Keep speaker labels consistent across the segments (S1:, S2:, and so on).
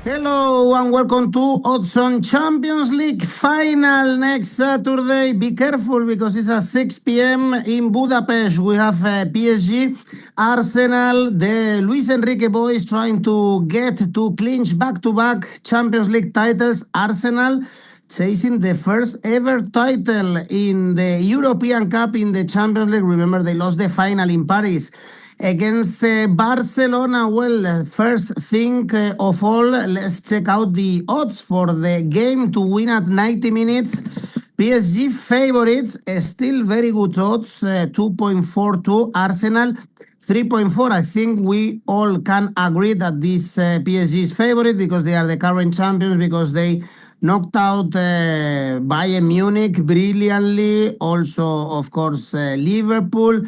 S1: Hello and welcome to Odds on Champions League final next Saturday. Be careful because it's at 6 p.m. in Budapest. We have PSG, Arsenal, the Luis Enrique boys trying to get to clinch back-to-back Champions League titles. Arsenal chasing the first ever title in the European Cup in the Champions League. Remember, they lost the final in Paris against Barcelona. Well, first thing of all, let's check out the odds for the game to win at 90 minutes. PSG favorites, still very good odds, 2.42. Arsenal, 3.4. I think we all can agree that this PSG is favorite because they are the current champions, because they knocked out Bayern Munich brilliantly. Also, of course, Liverpool.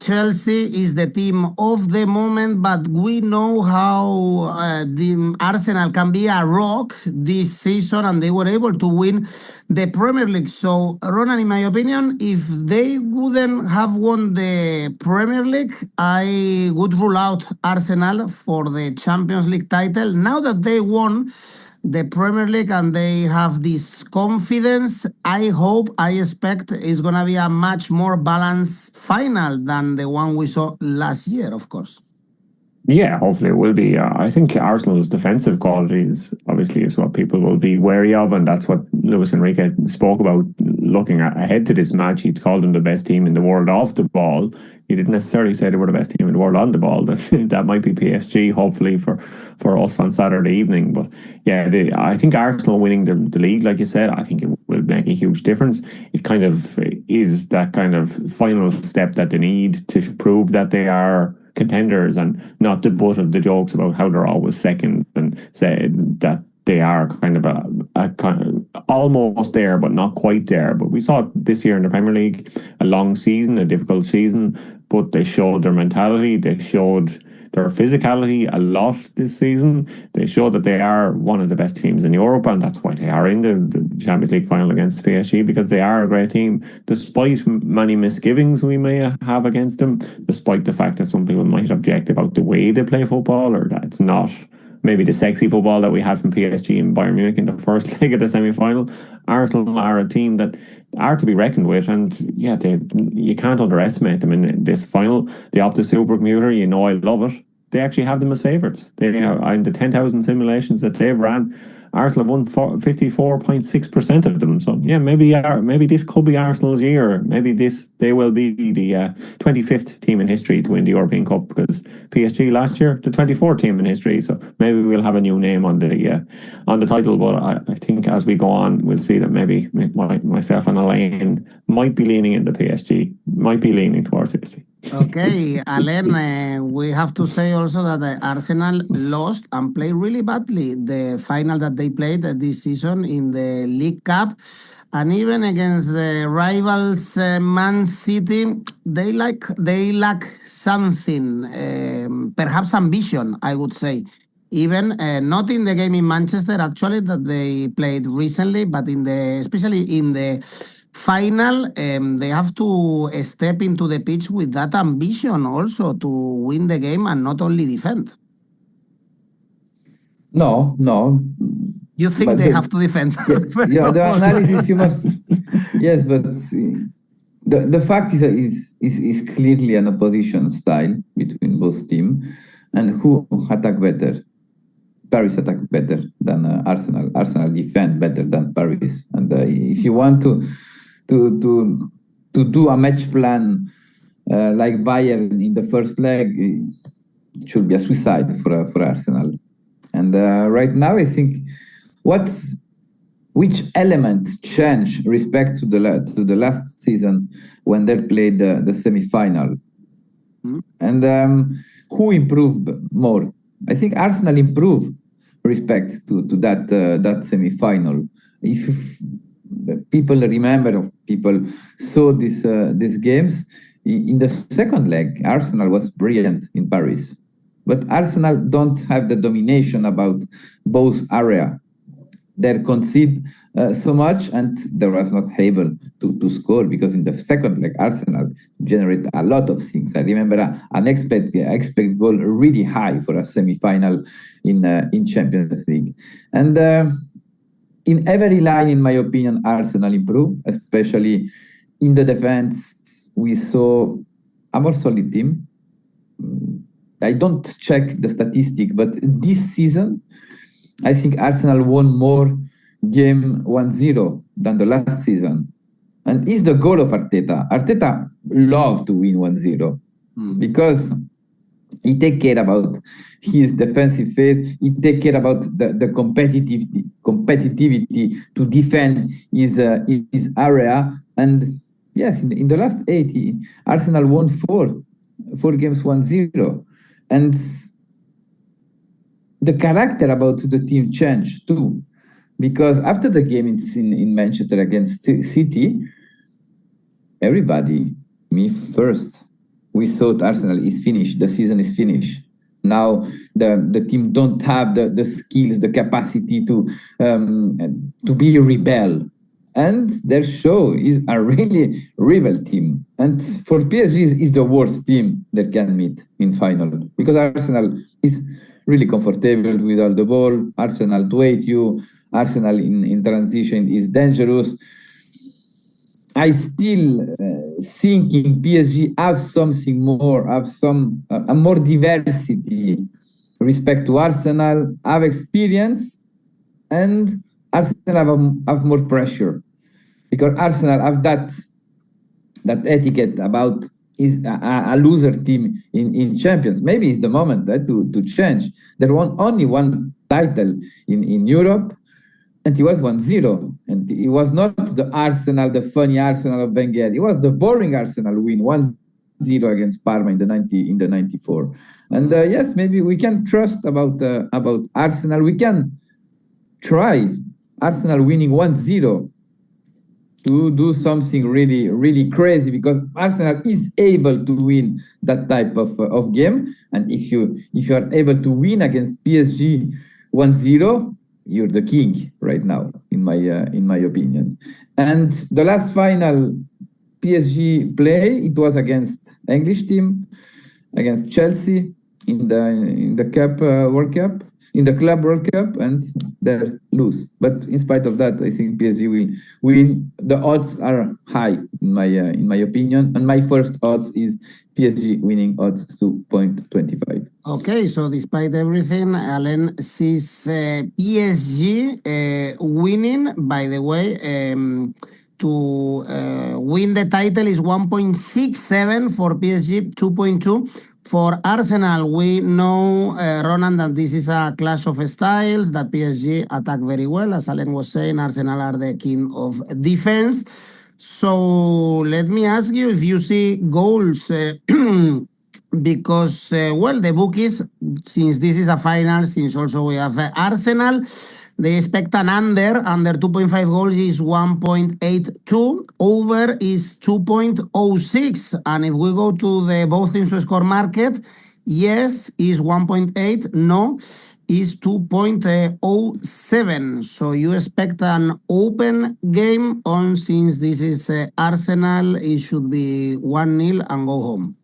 S1: Chelsea is the team of the moment, but we know how the Arsenal can be a rock this season, and they were able to win the Premier League. So, Ronan, in my opinion, if they wouldn't have won the Premier League, I would rule out Arsenal for the Champions League title. Now that they won the Premier League and they have this confidence, I expect it's going to be a much more balanced final than the one we saw last year, of course.
S2: Yeah, hopefully it will be. I think Arsenal's defensive qualities obviously is what people will be wary of, and that's what Luis Enrique spoke about looking ahead to this match. He called them the best team in the world off the ball. He didn't necessarily say they were the best team in the world on the ball. That might be PSG, hopefully, for us on Saturday evening. But yeah, I think Arsenal winning the league, like you said, I think it will make a huge difference. It kind of is that kind of final step that they need to prove that they are contenders and not the butt of the jokes about how they're always second, and say that they are kind of a kind of almost there but not quite there. But we saw it this year in the Premier League, a long season, a difficult season, but they showed their mentality, they showed their physicality a lot this season. They showed that they are one of the best teams in Europe, and that's why they are in the Champions League final against PSG, because they are a great team, despite many misgivings we may have against them, despite the fact that some people might object about the way they play football, or that it's not maybe the sexy football that we had from PSG and Bayern Munich in the first leg of the semi-final. Arsenal are a team that are to be reckoned with, and yeah, you can't underestimate them in this final. The Optus Supercomputer, you know I love it. They actually have them as favourites. They are in the 10,000 simulations that they've ran. Arsenal have won 54.6% of them. So yeah, maybe this could be Arsenal's year. Maybe they will be the 25th team in history to win the European Cup, because PSG last year, the 24th team in history. So maybe we'll have a new name on the title. But I think as we go on, we'll see that maybe myself and Alain might be leaning into PSG, might be leaning towards PSG.
S1: Okay, Alain, we have to say also that Arsenal lost and played really badly the final that they played this season in the League Cup, and even against the rivals Man City, they lack something, perhaps ambition, I would say. Even not in the game in Manchester, actually, that they played recently, but especially in the final, they have to step into the pitch with that ambition also to win the game and not only defend.
S3: No.
S1: You think they have to defend?
S3: Yeah, the analysis you must. Yes, but the fact is clearly an opposition style between both teams, and who attack better. Paris attack better than Arsenal. Arsenal defend better than Paris. And if you want to do a match plan like Bayern in the first leg, it should be a suicide for Arsenal. And right now, I think which element changed respect to the last season when they played the semi-final, and who improved more? I think Arsenal improved respect to that semi-final. If people remember, or people saw these games, in the second leg, Arsenal was brilliant in Paris. But Arsenal don't have the domination about both area. they concede so much, and they was not able to score, because in the second leg, Arsenal generate a lot of things. I remember an expect goal really high for a semi-final in Champions League. And in every line, in my opinion, Arsenal improved, especially in the defense. We saw a more solid team. I don't check the statistic, but this season, I think Arsenal won more game 1-0 than the last season. And it's the goal of Arteta. Arteta loved to win 1-0 because he take care about his defensive phase. He take care about the competitivity to defend his area. And yes, in the last 80, Arsenal won four games 1-0. And the character about the team changed too, because after the game in Manchester against City, everybody, me first, we thought Arsenal is finished, the season is finished. Now the team don't have the skills, the capacity to be rebel. And their show is a really rebel team. And for PSG is the worst team that can meet in final, because Arsenal is really comfortable with all the ball. Arsenal dwayed you. Arsenal in transition is dangerous. I still think in PSG have something more, have a more diversity respect to Arsenal, have experience, and Arsenal have more pressure, because Arsenal have that etiquette about is a loser team in Champions. Maybe it's the moment to change. There was only one title in Europe, and it was 1-0. And it was not the Arsenal, the funny Arsenal of Wenger. It was the boring Arsenal win 1-0 against Parma in the 94. And yes, maybe we can trust about Arsenal. We can try Arsenal winning 1-0 to do something really, really crazy, because Arsenal is able to win that type of game. And if you are able to win against PSG 1-0, you're the king right now, in my opinion. And the last final PSG play, it was against English team, against Chelsea in the Cup World Cup, in the Club World Cup, and they lose. But in spite of that, I think PSG will win. The odds are high in my opinion, and my first odds is PSG winning odds 2.25.
S1: Okay, so despite everything, Alain sees PSG winning. By the way, to win the title is 1.67 for PSG, 2.2. For Arsenal, we know, Ronan, that this is a clash of styles, that PSG attack very well. As Alain was saying, Arsenal are the king of defense. So let me ask you if you see goals, because, well, the bookies, since this is a final, since also we have Arsenal, they expect an under 2.5 goals is 1.82, over is 2.06. And if we go to the both teams to score market, yes is 1.8, no is 2.07. So you expect an open game on, since this is Arsenal, it should be 1-0 and go home.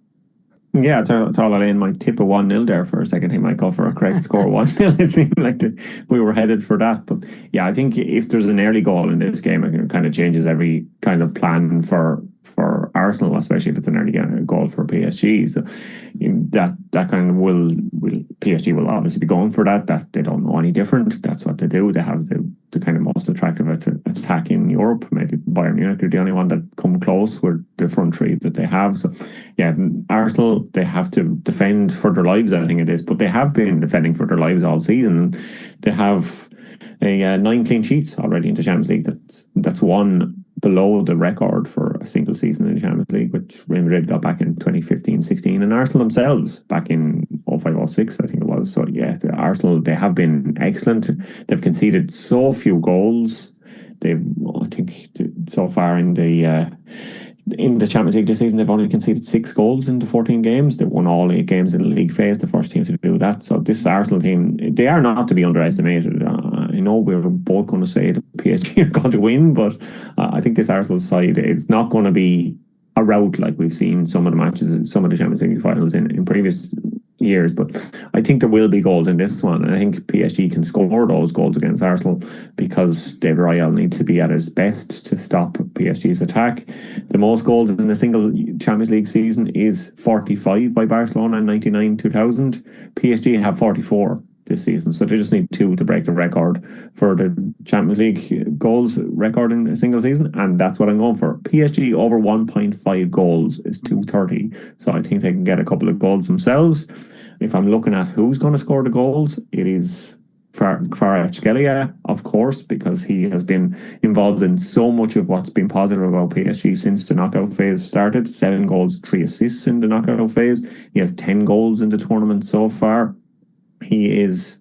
S2: Yeah, it's all Alain might tip a 1-0 there for a second. He might go for a correct score 1-0. It seemed like we were headed for that. But yeah, I think if there's an early goal in this game, it kind of changes every kind of plan for Arsenal, especially if it's an early goal for PSG. So that kind of will PSG will obviously be going for that they don't know any different. That's what they do. They have the kind of most attractive attack in Europe. Maybe Bayern Munich are the only one that come close with the front three that they have. So yeah, Arsenal, they have to defend for their lives, I think it is. But they have been defending for their lives all season. They have 9 clean sheets already in the Champions League. That's one below the record for a single season in the Champions League, which Real Madrid got back in 2015-16, and Arsenal themselves back in 05-06, I think it was. So yeah, Arsenal, they have been excellent. They've conceded so few goals. I think so far in the Champions League this season, they've only conceded 6 goals in the 14 games. They've won all 8 games in the league phase, the first team to do that. So this Arsenal team, they are not to be underestimated. I know we're both going to say that PSG are going to win, but I think this Arsenal side, it's not going to be a rout like we've seen some of the matches in some of the Champions League finals in previous years. But I think there will be goals in this one, and I think PSG can score those goals against Arsenal because David Raya will need to be at his best to stop PSG's attack. The most goals in a single Champions League season is 45 by Barcelona in 99-2000. PSG have 44 this season, so they just need 2 to break the record for the Champions League goals record in a single season, and that's what I'm going for. PSG over 1.5 goals is 230, so I think they can get a couple of goals themselves. If I'm looking at who's going to score the goals, it is 𝗵𝗵𝗫, of course, because he has been involved in so much of what's been positive about PSG since the knockout phase started. 7 goals, 3 assists in the knockout phase. He has 10 goals in the tournament so far. He is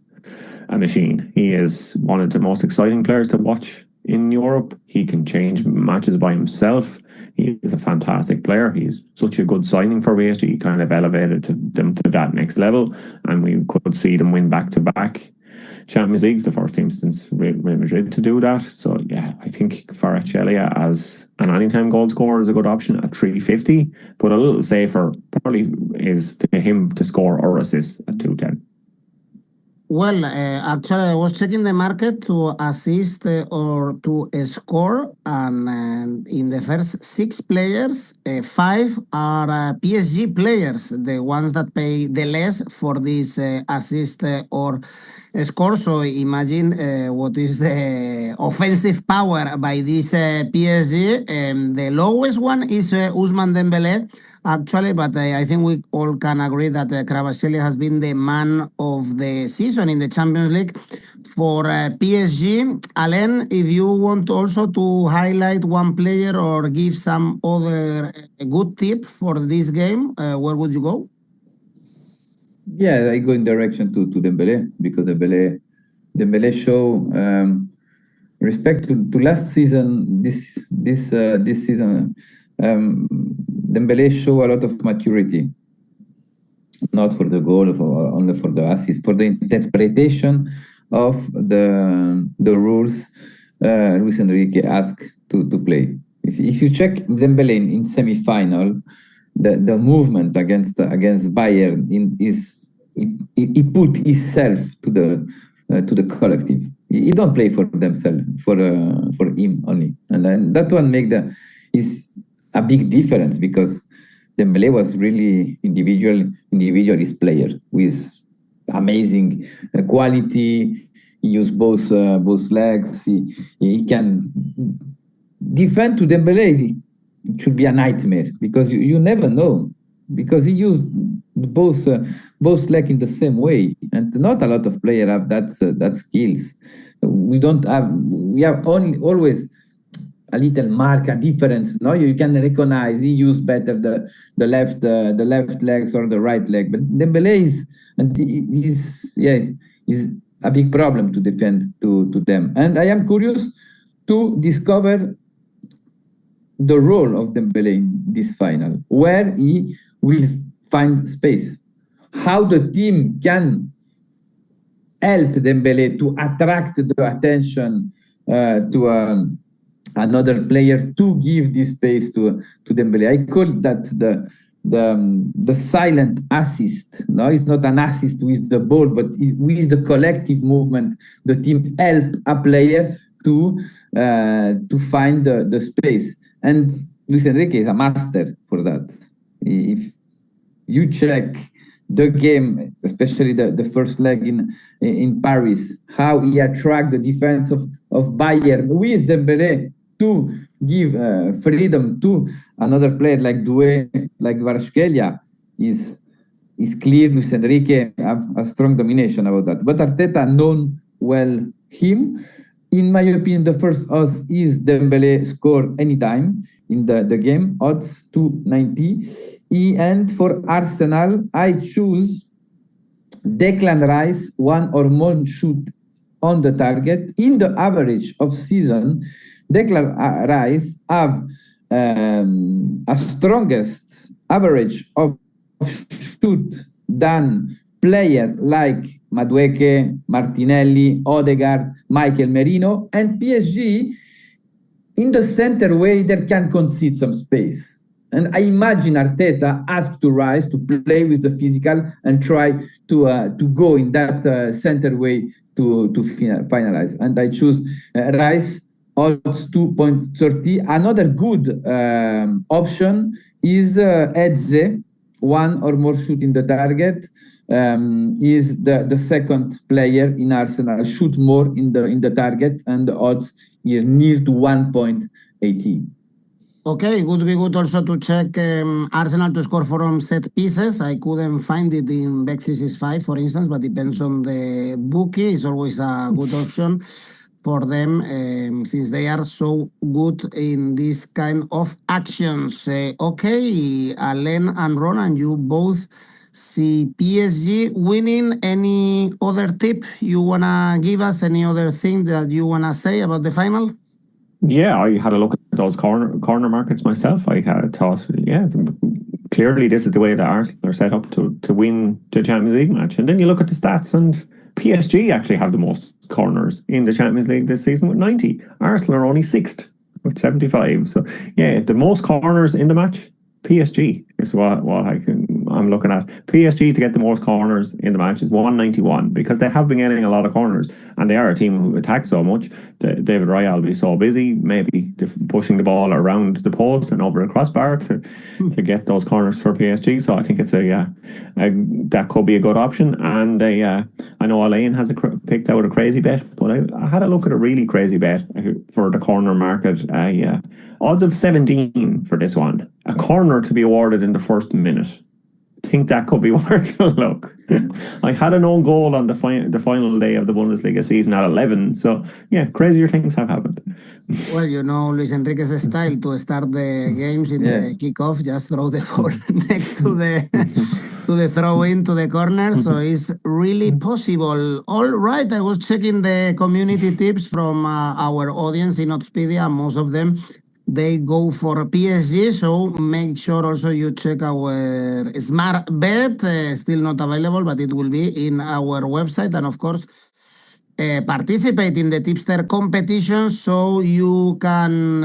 S2: a machine. He is one of the most exciting players to watch in Europe. He can change matches by himself. He is a fantastic player. He's such a good signing for PSG. He kind of elevated them to that next level, and we could see them win back-to-back Champions Leagues, the first team since Real Madrid to do that. So yeah, I think 𝗵𝗵𝗫 as an anytime goal scorer is a good option at 350, but a little safer probably is to him to score or assist at 210.
S1: Well, actually, I was checking the market to assist or to score, and in the first 6 players, 5 are PSG players, the ones that pay the less for this assist or score. So imagine what is the offensive power by this PSG. The lowest one is Ousmane Dembélé, actually, but I think we all can agree that 𝗵𝗵𝗫 has been the man of the season in the Champions League for PSG. Alain, if you want also to highlight one player or give some other good tip for this game, where would you go?
S3: Yeah, I go in direction to Dembélé, because Dembélé show respect to last season. This season, Dembélé show a lot of maturity, not for the goal, only for the assist, for the interpretation of the rules Luis Enrique asked to play. If you check Dembélé in semi-final, the movement against Bayern he put himself to the collective. He don't play for themselves, for him only, and then that one is a big difference, because Dembélé was really individualist player with amazing quality. He used both legs. He can defend to Dembélé. It should be a nightmare, because you never know, because he used both legs in the same way, and not a lot of players have that skills. We have always a little mark, a difference. No, you can recognize he used better the left legs or the right leg, but Dembélé is a big problem to defend to them. And I am curious to discover the role of Dembélé in this final, where he will find space, how the team can help Dembélé to attract the attention to another player, to give this space to Dembélé. I call that the silent assist. No, it's not an assist with the ball, but with the collective movement, the team help a player to find the space. And Luis Enrique is a master for that. If you check the game, especially the first leg in Paris, how he attract the defense of Bayern with Dembélé to give freedom to another player like 𝗵𝗵𝗫 is clear. Luis Enrique have a strong domination about that. But Arteta known well him. In my opinion, the first odds is Dembélé score anytime in the game, odds 290. And for Arsenal, I choose Declan Rice, 1 or more shoot on the target. In the average of season, Declan Rice have a strongest average of shoot than players like Madueke, Martinelli, Odegaard, Michael Merino, and PSG in the center way that can concede some space. And I imagine Arteta asked to Rice to play with the physical and try to go in that center way to finalize. And I choose Rice odds 2.30. Another good option is 𝐬𝐻𝐧𝐧𝐽, one or more shoot in the target. Is the second player in Arsenal, shoot more in the target, and the odds are near to 1.18.
S1: Okay, it would be good also to check Arsenal to score from set pieces. I couldn't find it in 𝗵365, for instance, but depends on the bookie. It's always a good option for them since they are so good in this kind of actions. Okay, Alain and Ronan, you both see PSG winning. Any other tip you want to give us? Any other thing that you want to say about the final?
S2: Yeah, I had a look at those corner markets myself. I thought, yeah, clearly this is the way that Arsenal are set up to win the Champions League match. And then you look at the stats, and PSG actually have the most corners in the Champions League this season with 90. Arsenal are only 6th with 75. So, yeah, the most corners in the match, PSG is what I'm looking at. PSG to get the most corners in the match is 191 because they have been getting a lot of corners and they are a team who attack so much. David Raya will be so busy, maybe pushing the ball around the post and over a crossbar to get those corners for PSG. So I think it's that could be a good option. And I know Alain has picked out a crazy bet, but I had a look at a really crazy bet for the corner market. Odds of 17 for this one. A corner to be awarded in the first minute. I think that could be worth a look. I had an own goal on the final day of the Bundesliga season at 11. So, yeah, crazier things have happened.
S1: Well, you know Luis Enrique's style to start the games in the kickoff, just throw the ball next to the throw into the corner. So it's really possible. All right, I was checking the community tips from our audience in Oddspedia, most of them they go for PSG, so make sure also you check our smart bet, still not available, but it will be in our website. And of course, participate in the tipster competition so you can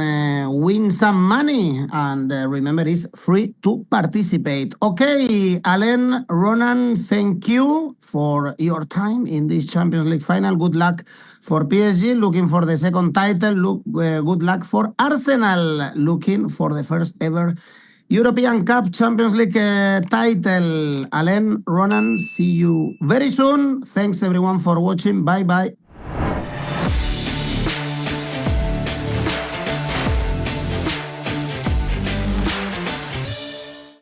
S1: win some money. And remember, it's free to participate. Okay, Alain, Ronan, thank you for your time in this Champions League final. Good luck for PSG, looking for the second title. Good luck for Arsenal, looking for the first ever European Cup Champions League title. Alain, Ronan, see you very soon. Thanks everyone for watching. Bye-bye.